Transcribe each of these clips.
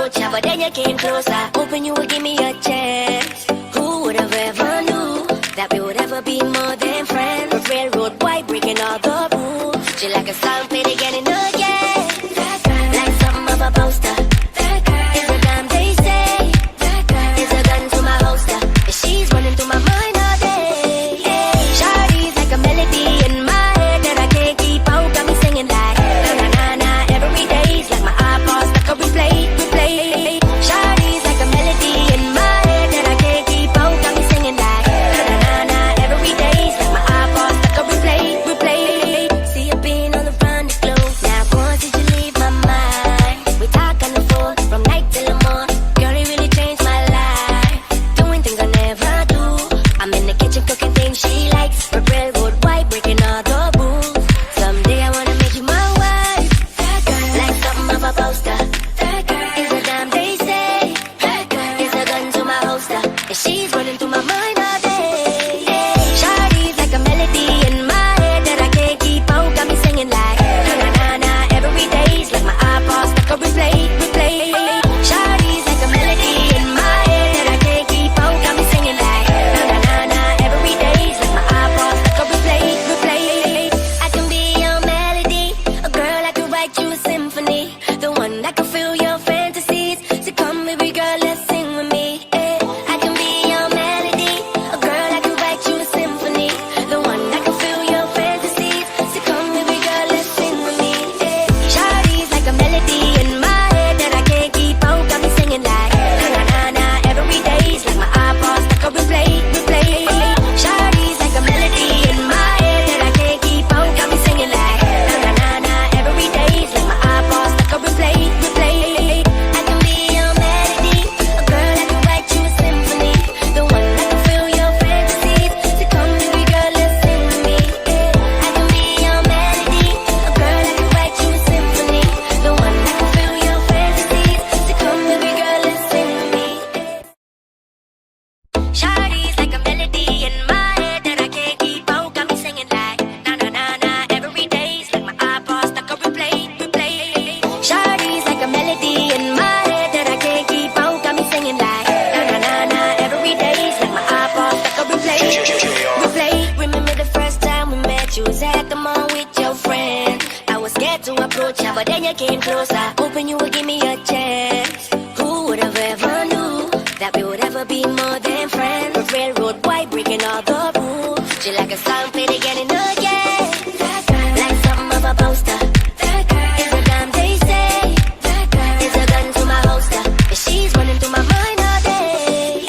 approach her, but then you came closer, hoping you would give me a chance. Who would have ever knew that we would ever be more than friends? A railroad boy breaking all the rules. She like a song played again and again. Like something of a poster. It's a damn they say. It's a gun to my holster, and she's running through my mind all day. Shawty's like a melody in my head that I can't keep out. Got me singing like na na na na every day's like my iPod stuck on replay. Shawty's like a melody in my head that I can't keep out. Got me singing like na na na na every day's like my iPod stuck on replay. See you being on the run to close. Now once did you leave my mind? We talk on the phone from night till the morning. Girl, it really changed my life. Doing things I never do. I'm in the kitchen cooking things she likes. A railroad white breaking all the rules. Someday I wanna make you my wife. Like something of a poster. It's a damn they say. It's a gun to my holster, and she's running through my mind all day. Shawty's like a melody in my head that I can't keep out. Got me singing like na na na na every day's like my iPod stuck on replay. Shawty's like a melody in my head that I can't keep out. Got me singing like na na na na every day's like my iPod stuck on replay. I can be your melody, a girl I could write you a symphony, the one that can fill your fantasies. So come baby girl, let's sing with me. I can be your melody, a girl I could write you a symphony, the one that can fill your fantasies. So come baby girl, let's sing with me. Shawty's like a melody in my head that I can't keep out. Got me singing like na na na na every day's like my iPod stuck on replay. Shawty's like a melody in my head that I can't keep out. Got me singing like na na na na every day's like my iPod stuck on replay. I can be your melody, a girl that can write you a symphony, the one that can fill your fantasies. So come baby girl, let's sing with me. I can be your melody, a girl that can write you a symphony, the one that can fill your fantasies. So come baby girl, let's sing with me. Shawty's like a melody in my head that I can't keep out. Got me singing like na na na na every day's like my iPod stuck on replay. Shawty's like a melody in my head that I can't keep out. Got me singing like na na na na every day's like my iPod stuck on replay. Remember the first time we met? You was at the mall with your friend. I was scared to approach her, but then you came closer, hoping you would give me a chance. Who would have ever knew that we would ever be more than friends? A railroad boy breaking all the rules. She like a song played again and again. Like something of a poster. It's a damn they say. It's a gun to my holster, and she's running through my mind all day.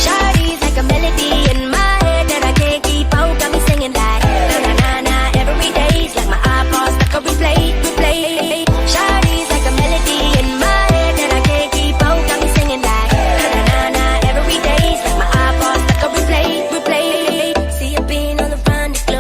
Shawty's like a melody in my head that I can't keep out. Got me singing like na na na na every day's like my iPod stuck on replay. Shawty's like a melody in my head that I can't keep out. Got me singing like na na na na every day's like my iPod stuck on replay. See you being on the run to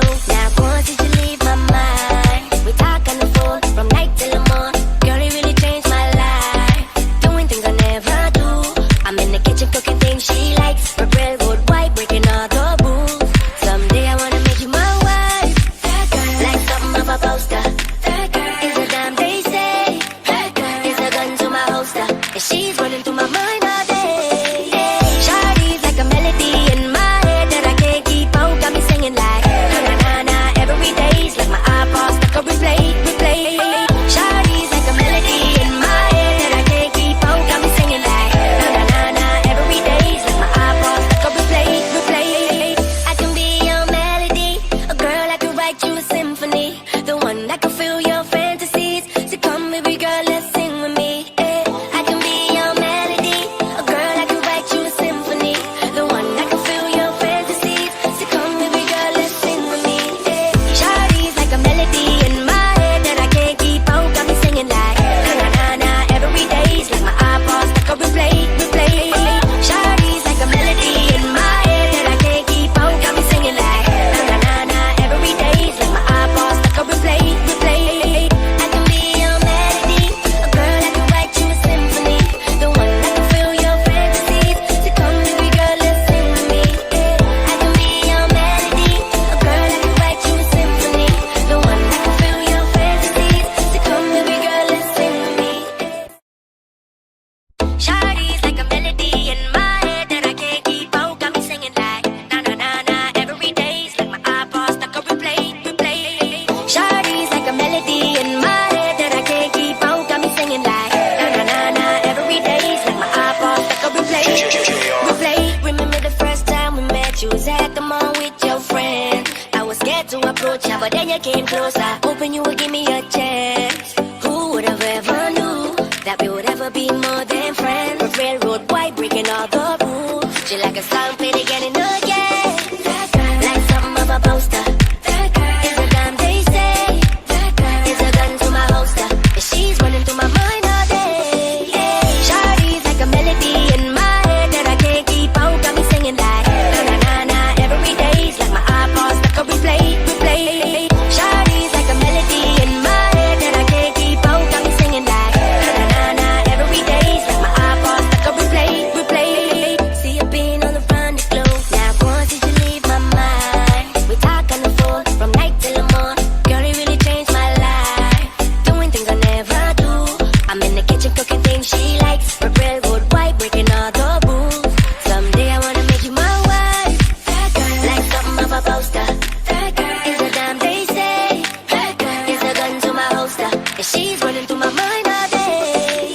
scared to approach her, but then you came closer, hoping you would give me a chance. Who would have ever knew that we would ever be more than friends? A railroad boy breaking all the rules. She like a song played again and again. Like something of a poster. Is a gun they say. Is a gun to my holster. And she's running through my mind all day. Shawty's like a melody in my head that I can't keep out. Got me singing like na na na na every day's like my iPod stuck on replay. Shawty's like a melody in my head that I can't keep out. Got me singing like na na na na every day's like my iPod stuck on replay. See you being on the run to glow. Now once did you leave my mind? We talk on the phone from night till the morning. Girl, it really changed my life. Doing things I never do. I'm in the kitchen cooking things she likes. Her railroad white breaking all the rules. Someday I wanna make you my wife. Like something of a poster. Is a damn they say. Is a gun to my holster. And she's running through my mind all day.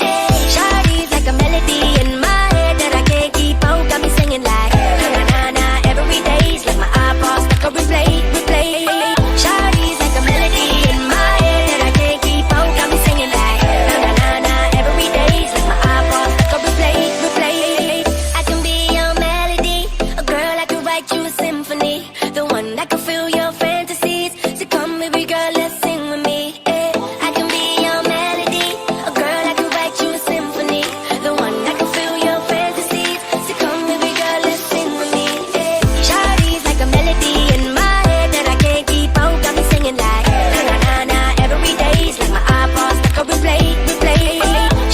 Shawty's like a melody in my head that I can't keep out. Got me singing like na na na na every day's like my iPod stuck on replay. Shawty's like a melody in my head that I can't keep out. Got me singing like na na na na every day's like my iPod stuck on replay. I can be your melody, a girl I can write you a symphony, the one that can fill your fantasies. So come baby girl, let's sing with me. I can be your melody, a girl I can write you a symphony, the one that can fill your fantasies. So come baby girl, let's sing with me. Shawty's like a melody in my head that I can't keep out. Got me singing like na na na na every day's like my iPod stuck on replay.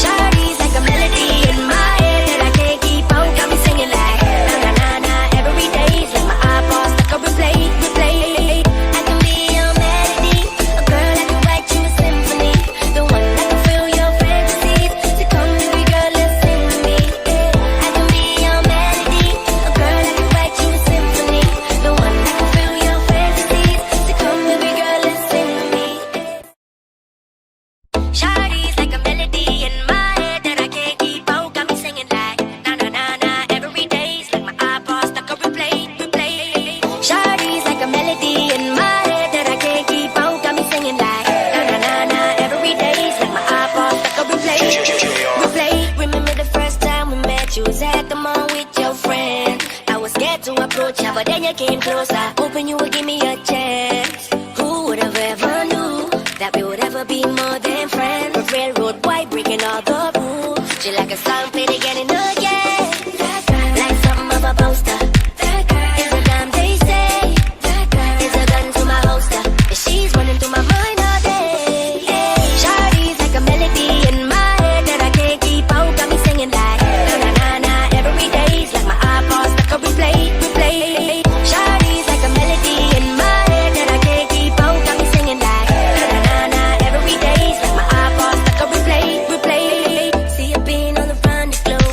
Shawty's like a melody in my head that I can't keep out. Got me singing like na na na na every day's like my iPod stuck on replay. I can be your melody, a girl I can write you a symphony, the one that can fill your fantasies. So come baby girl, let's sing with me. I can be your melody, a girl I can write you a symphony, the one that can fill your fantasies. So come baby girl, let's sing with me. Shawty's like a melody in my head that I can't keep out. Got me singing like na na na na every day's like my iPod stuck on replay. Shawty's like a melody in my head that I can't keep out. Got me singing like na na na na every day's like my iPod stuck on replay. Remember the first time we met? You was at the mall with your friend. I was scared to approach her, but then you came closer, hoping you would give me a chance. Who would have ever knew that we would ever be more than friends? A railroad boy breaking all the rules. She like a song played again and again. Like something of a poster. Is a gun they say. Is a gun to my holster. And she's running through my mind all day. Shawty's like a melody in my head that I can't keep out. Got me singing like na na na na every day's like my iPod stuck on replay. Shawty's like a melody in my head that I can't keep out. Got me singing like na na na na every day's like my iPod stuck on replay. See you being on the run to glow.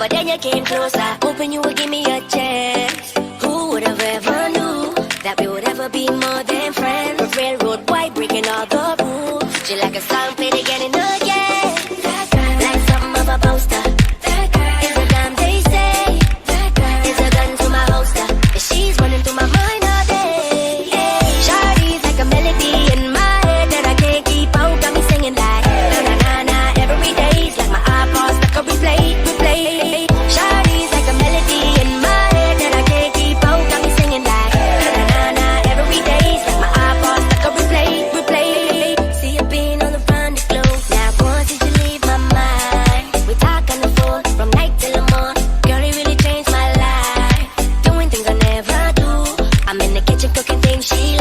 but then you came closer, hoping you would give me a chance. Who would have ever knew that we would ever be more than friends? Railroad white breaking all the rules. She like a song played again and again. Like something of a poster. It's a damn they say. It's a gun to my holster. And she's running through my mind all day. Shawty's like a melody in my head that I can't keep out. Got me singing like na na na na every day. It's like my iPod stuck on replay. Shawty's like a melody in my head that I can't keep out. Got me singing like na na na every day. It's like my iPod stuck on replay. See you being all around the globe. Now once did you leave my mind? We talk on the phone from night till the morning. Girl, it really changed my life. Doing things I never do. I'm in the kitchen cooking things she